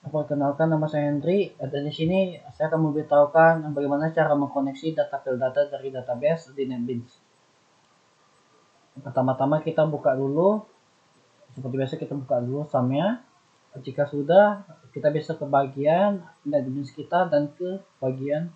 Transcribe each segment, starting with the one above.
Perkenalkan, nama saya Hendri. Dan di sini saya akan memberitahukan bagaimana cara mengkoneksi data file data dari database di NetBeans. Pertama-tama kita buka dulu, seperti biasa kita buka dulu sumnya. Jika sudah, kita bisa ke bagian NetBeans kita dan ke bagian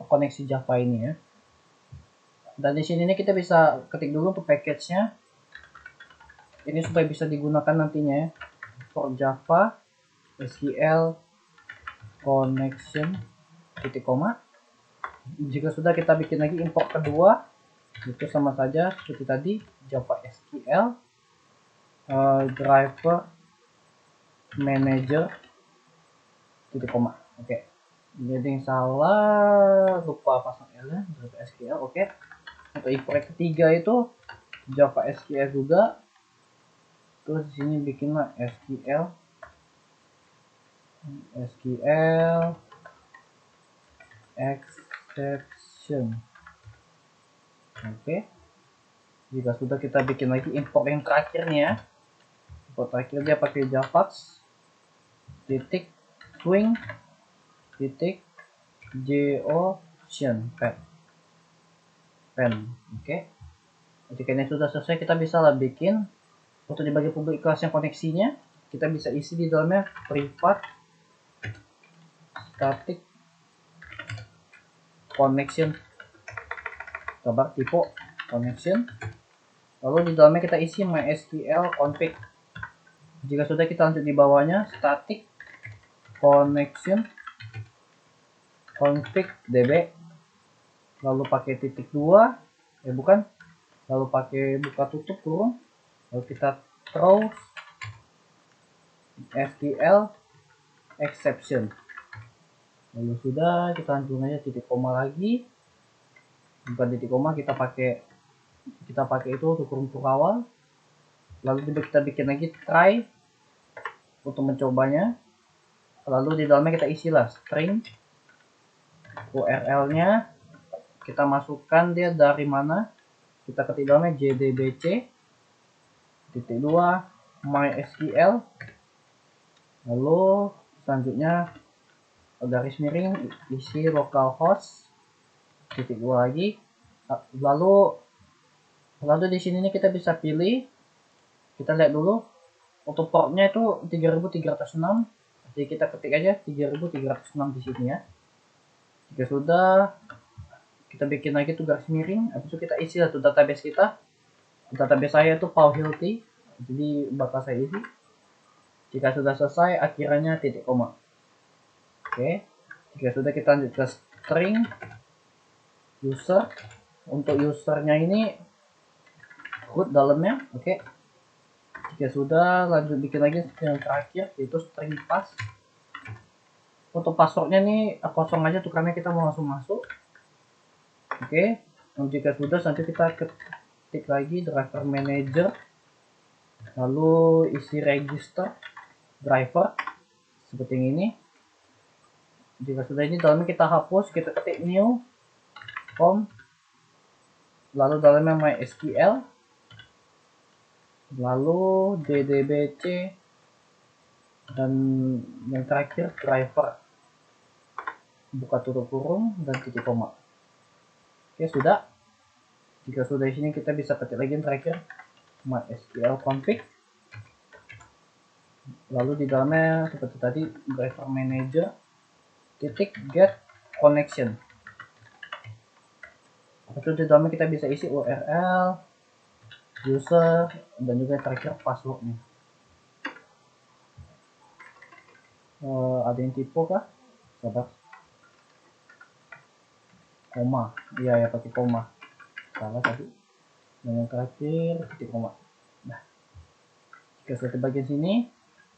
koneksi Java ini ya. Dan di sini kita bisa ketik dulu untuk package-nya. Ini supaya bisa digunakan nantinya ya. For Java SQL connection titik koma. Jika sudah, kita bikin lagi import kedua, itu sama saja seperti tadi, Java SQL driver manager titik koma. Oke. Jadi yang salah, lupa pasang L nya, Java SQL. Oke. Untuk import ketiga itu Java SQL juga. Terus di sini bikinlah SQL exception. Oke. Jika sudah, kita bikin lagi import yang terakhirnya. Import terakhir dia pakai javax titik swing titik jocean pen. Oke. Jika ini sudah selesai, kita bisa lah bikin untuk di bagian public class yang koneksinya, kita bisa isi di dalamnya privat static connection, coba tipe connection, lalu di dalamnya kita isi mysql config. Jika sudah, kita lanjut di bawahnya static connection config db, lalu pakai titik 2 lalu pakai buka tutup kurung, lalu kita throw SQL exception. Lalu sudah, kita lanjut aja titik koma lagi, bukan titik koma, kita pakai itu untuk kurung awal. Lalu kita bikin lagi try untuk mencobanya. Lalu di dalamnya kita isilah string URL nya, kita masukkan dia dari mana, kita ketik dalamnya jdbc titik 2 mysql, lalu selanjutnya garis miring isi localhost titik 2 lagi. Lalu di sini kita bisa pilih, kita lihat dulu untuk portnya itu 3306, jadi kita ketik aja 3306 di sini ya. Jika sudah, kita bikin lagi tuh garis miring, habis itu kita isi lah tuh database kita. Database saya itu pauhilty, jadi bakal saya isi. Jika sudah selesai, akhirannya titik koma. Oke. Jika sudah, kita lanjut ke string user. Untuk usernya ini root dalamnya. Oke. Jika sudah, lanjut bikin lagi yang terakhir, yaitu string pass. Untuk passwordnya nih kosong aja tuh, karena kita mau langsung masuk. Oke. Dan jika sudah, nanti kita ketik lagi driver manager, lalu isi register driver seperti ini. Jika sudah, ini dalamnya kita hapus, kita ketik new home, lalu dalamnya mysql, lalu jdbc, dan yang terakhir driver, buka tutup kurung dan titik koma. Oke, sudah. Jika sudah, di sini kita bisa ketik lagi yang terakhir mysql config, lalu di dalamnya seperti tadi driver manager titik get connection. Itu di dalamnya kita bisa isi URL, user, dan juga terakhir passwordnya. Ada yang tipe kah? Sabar. Koma, iya ya, pakai koma, salah tadi. Dan yang terakhir titik koma. Nah, jika sudah di bagian sini,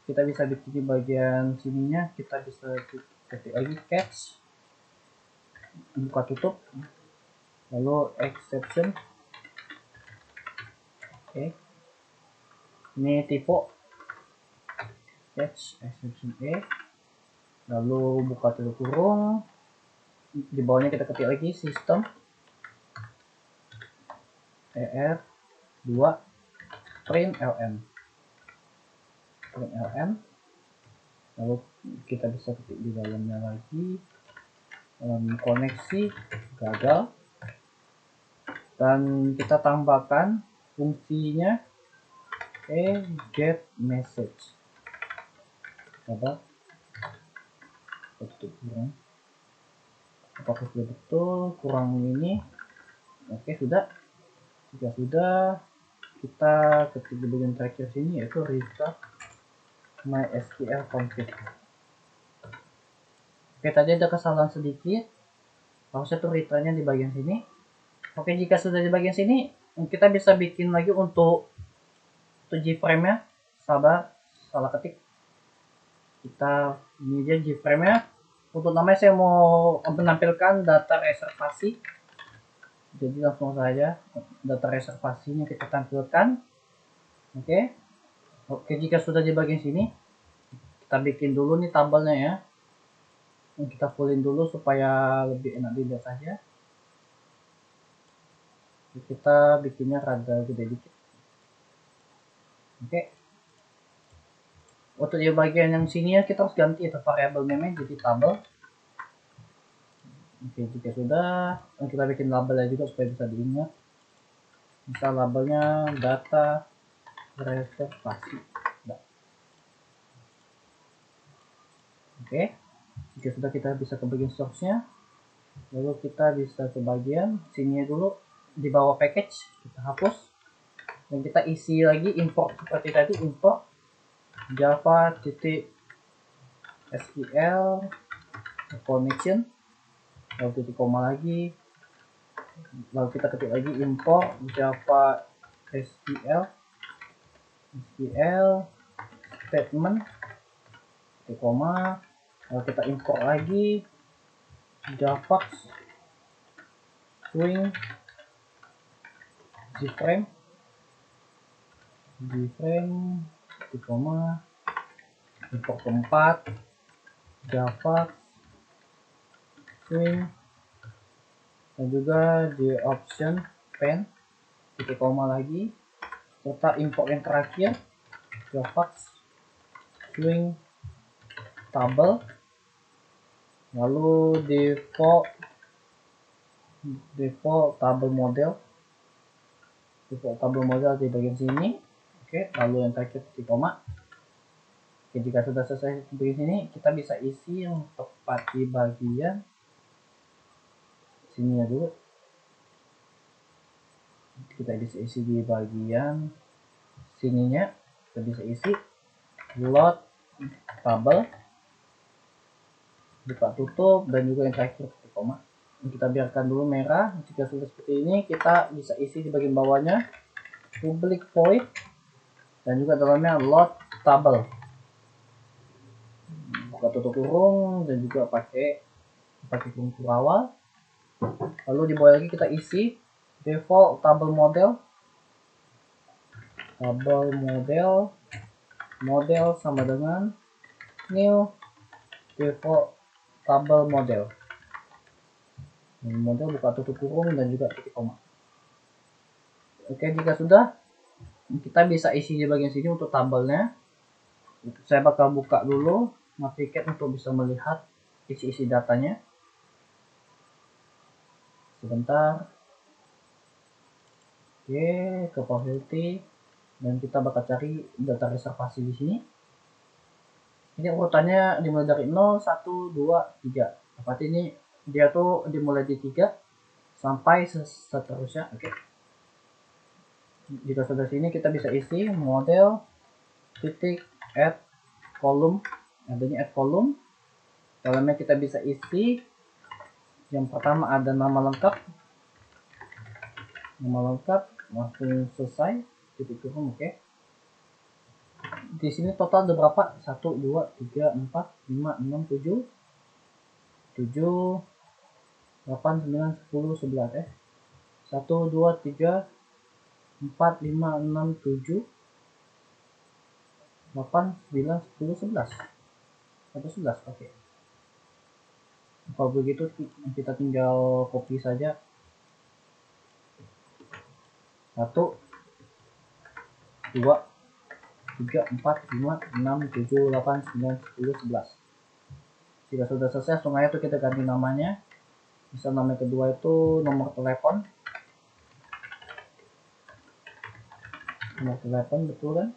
kita bisa bikin di bagian sininya, kita bisa ketik lagi catch, buka tutup, lalu exception. Oke. Ini tipe catch exception lalu buka tutup kurung, di bawahnya kita ketik lagi system er2 println. lalu kita bisa ketik di dalamnya lagi, koneksi gagal, dan kita tambahkan fungsinya get message. Coba tutup kurang, apakah sudah betul, kurang ini. Oke, sudah. Jika sudah, kita ketik di bagian terakhir sini yaitu restart MySQL config. Oke, tadi ada kesalahan sedikit, harusnya tuh returnnya di bagian sini. Oke, jika sudah di bagian sini, kita bisa bikin lagi untuk Gframe nya. Sabar, salah ketik. Kita ini dia Gframe nya. Untuk namanya saya mau menampilkan data reservasi, jadi langsung saja data reservasinya kita tampilkan. Oke, jika sudah di bagian sini, kita bikin dulu nih tabelnya ya. Kita fullin dulu supaya lebih enak dilihat saja. Kita bikinnya rada gede dikit. Oke, untuk di bagian yang sini ya kita harus ganti itu variabel name jadi tabel. Oke, jika sudah, kita bikin labelnya juga supaya bisa diingat. Misal labelnya data reservasi. Oke, jika sudah, kita bisa ke bagian source-nya, lalu kita bisa ke bagian sini dulu di bawah package, kita hapus dan kita isi lagi import seperti tadi, import java.sql connection, lalu titik koma lagi, lalu kita ketik lagi import java SQL statement, titik koma, lalu kita import lagi javax swing gframe, titik koma, import keempat javax swing, dan juga di option pen, titik koma lagi, serta import yang terakhir javax swing table, lalu default table model di bagian sini. Oke, lalu yang terakhir titik koma. Oke, jika sudah selesai di sini, kita bisa isi yang tepat di bagian sini ya dulu. Kita bisa isi di bagian sininya, kita bisa isi load tabel, buka tutup, dan juga yang terakhir titik koma. Kita biarkan dulu merah. Jika sudah seperti ini, kita bisa isi di bagian bawahnya public void dan juga dalamnya load tabel, buka tutup kurung, dan juga pakai kurung awal. Lalu di bawah lagi kita isi default table model sama dengan new default table model, buka tutup kurung dan juga titik koma. Oke, jika sudah, kita bisa isi di bagian sini untuk tabelnya. Saya bakal buka dulu Naviget untuk bisa melihat isi-isi datanya. Sebentar. Oke, ke probability, dan kita bakal cari data reservasi di sini. Ini urutannya dimulai dari 0, 1, 2, 3. Berarti ini dia tuh dimulai di 3 sampai seterusnya. Oke. Jika sudah sini, kita bisa isi model titik add column, adanya add column. Dalamnya kita bisa isi yang pertama ada nama lengkap, langsung selesai, titik kurung. Oke. Di sini total ada berapa? 1, 2, 3, 4, 5, 6, 7, 8, 9, 10, 11 1, 2, 3, 4, 5, 6, 7, 8, 9, 10, 11 atau 11. Oke. Kalau begitu kita tinggal copy saja 1, 2, 3, 4, 5, 6, 7, 8, 9, 10, 11. Jika sudah selesai, langsung aja tuh kita ganti namanya. Misal nama kedua itu nomor telepon. Nomor telepon, betul kan?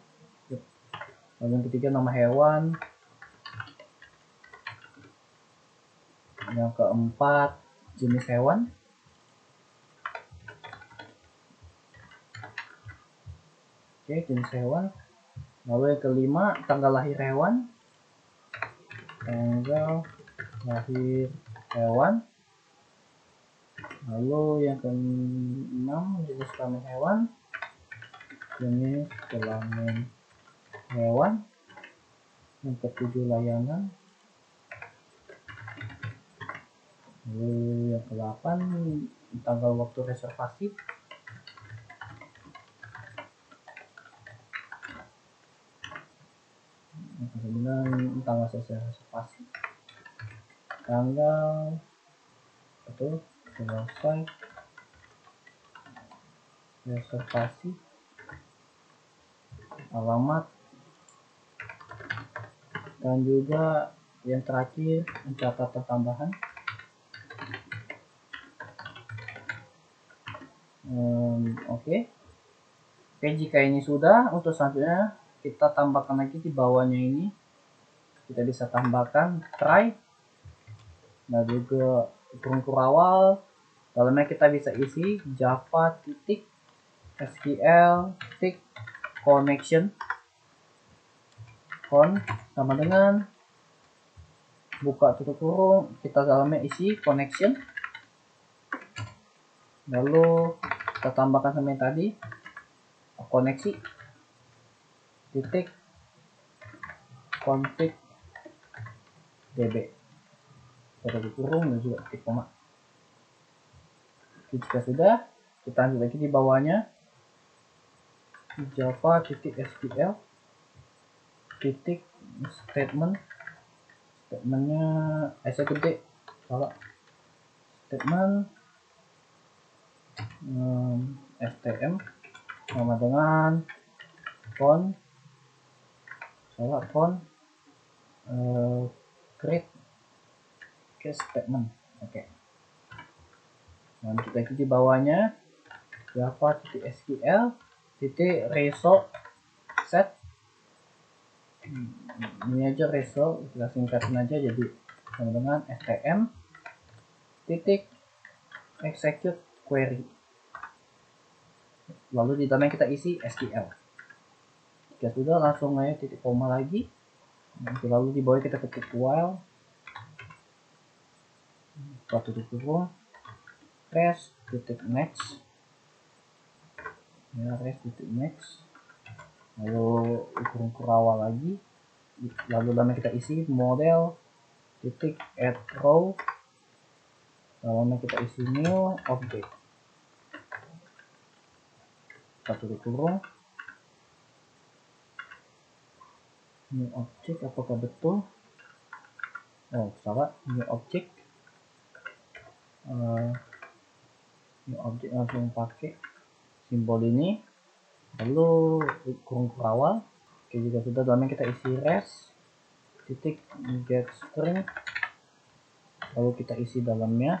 Lalu yang ketiga nama hewan. Yang keempat jenis hewan. Oke, jenis hewan. Lalu yang kelima tanggal lahir hewan. Tanggal lahir hewan. Lalu yang keenam jenis kelamin hewan. Jenis kelamin hewan. Yang ketujuh layangan. Lalu yang ke-8 tanggal waktu reservasi. Yang ke-9 tanggal selesai reservasi. Tanggal betul selesai reservasi. Alamat. Dan juga yang terakhir catatan tambahan. Oke, jika ini sudah, untuk selanjutnya kita tambahkan lagi di bawahnya ini. Kita bisa tambahkan try dan juga struktur awal. Dalamnya kita bisa isi java titik sql titik connection sama dengan buka tutup kurung, kita dalamnya isi connection, lalu kita tambahkan sama yang tadi koneksi titik config db tutup kurung dan juga titik koma. Jika sudah, kita lanjut lagi di bawahnya java titik sql titik statementnya execute statement stm sama dengan create case statement. Oke. Lanjut lagi di bawahnya java titik sql titik result set. Ini aja result, kita singkatin aja jadi sama dengan stm titik execute query. Lalu di dalamnya kita isi SQL. Jika sudah, langsung aja titik koma lagi. Lalu di bawah kita ketik while tutup kurung res titik next ya, res titik next, lalu kurung awal lagi. Lalu dalamnya kita isi model titik add row, dalamnya kita isi new object tutup kurung new object. Apakah betul? Oh salah, new object langsung pakai simbol ini, lalu kurung awal. Oke, jika sudah, dalamnya kita isi res titik get string, lalu kita isi dalamnya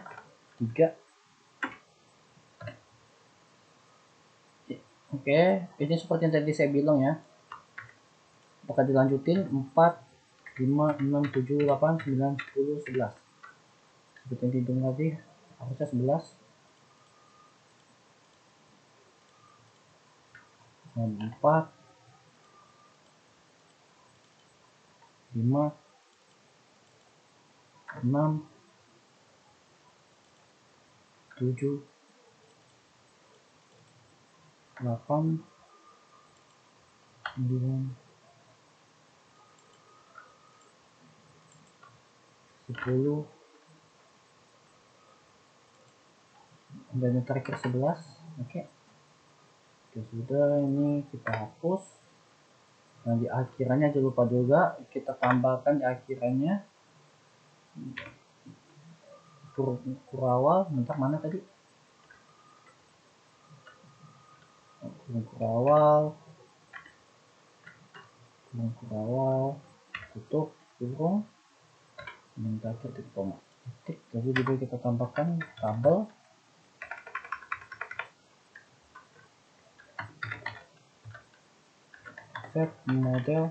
3. Oke, ini seperti yang tadi saya bilang ya, apakah dilanjutin 4, 5, 6, 7, 8, 9, 10, 11 seperti yang dihitung tadi, harusnya 11 dan 4, 5, 6, 7, 8, 9, 10 dan yang terakhir 11. Oke. Oke, sudah, ini kita hapus. Nah, di akhirannya jangan lupa juga kita tambahkan di akhirannya kurawal. Bentar, mana tadi kurawal kurung ke awal, tutup, kurung, yang terakhir titik koma. Titik, lalu juga kita tambahkan kabel, set model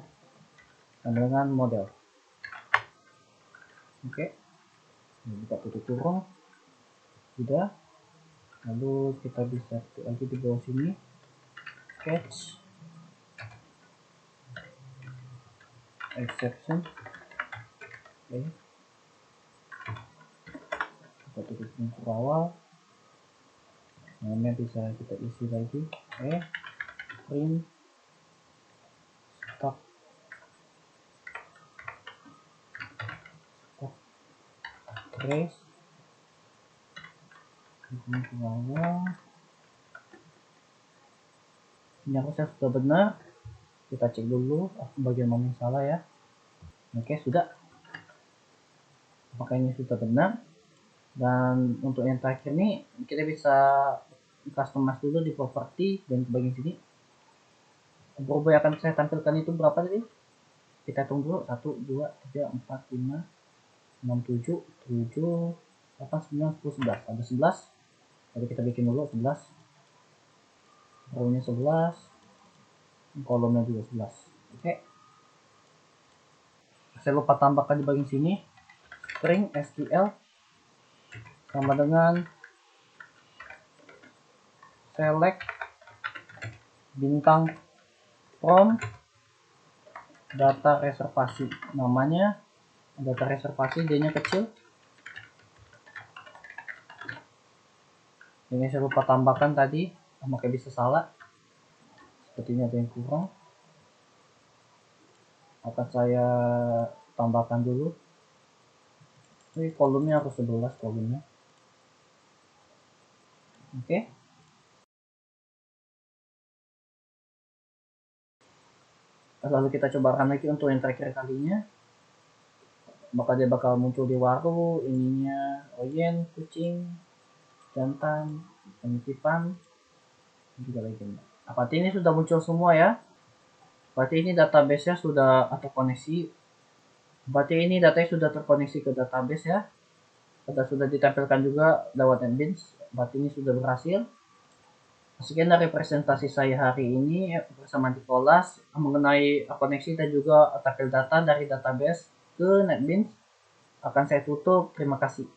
dengan model. Oke, kita tutup kurung, sudah. Lalu kita bisa ketik lagi di bawah sini, sketch exception. Oke, kita tutup unsur awal, namanya bisa kita isi lagi. Print stop trace unsur awal. Ini harusnya sudah benar. Kita cek dulu bagian mana yang salah ya. Oke, sudah. Apakah ini sudah benar? Dan untuk yang terakhir nih, kita bisa customize dulu di properti dan bagian sini. Berubah akan saya tampilkan itu berapa tadi? Kita tunggu 1, 2, 3, 4, 5, 6, 7, 7, 8, 9, 10, 11. Ada 11. Jadi kita bikin dulu 11. Row-nya 11. Kolomnya juga 11. Oke. Saya lupa tambahkan di bagian sini string SQL sama dengan select bintang from data reservasi. Namanya data reservasi, D-nya kecil. Ini saya lupa tambahkan tadi, makanya bisa salah. Sepertinya ada yang kurang. Akan saya tambahkan dulu. Ini kolomnya harus 11 kolomnya. Oke. Lalu kita coba run lagi untuk yang terakhir kalinya. Maka dia bakal muncul di waru, ininya oyen, kucing, jantan, penitipan, juga legenda. Berarti ini sudah muncul semua ya. Berarti ini database-nya sudah terkoneksi. Berarti ini datanya sudah terkoneksi ke database ya. Sudah ditampilkan juga lewat NetBeans. Berarti ini sudah berhasil. Sekian dari presentasi saya hari ini bersama Nicholas mengenai koneksi dan juga tampil data dari database ke NetBeans. Akan saya tutup. Terima kasih.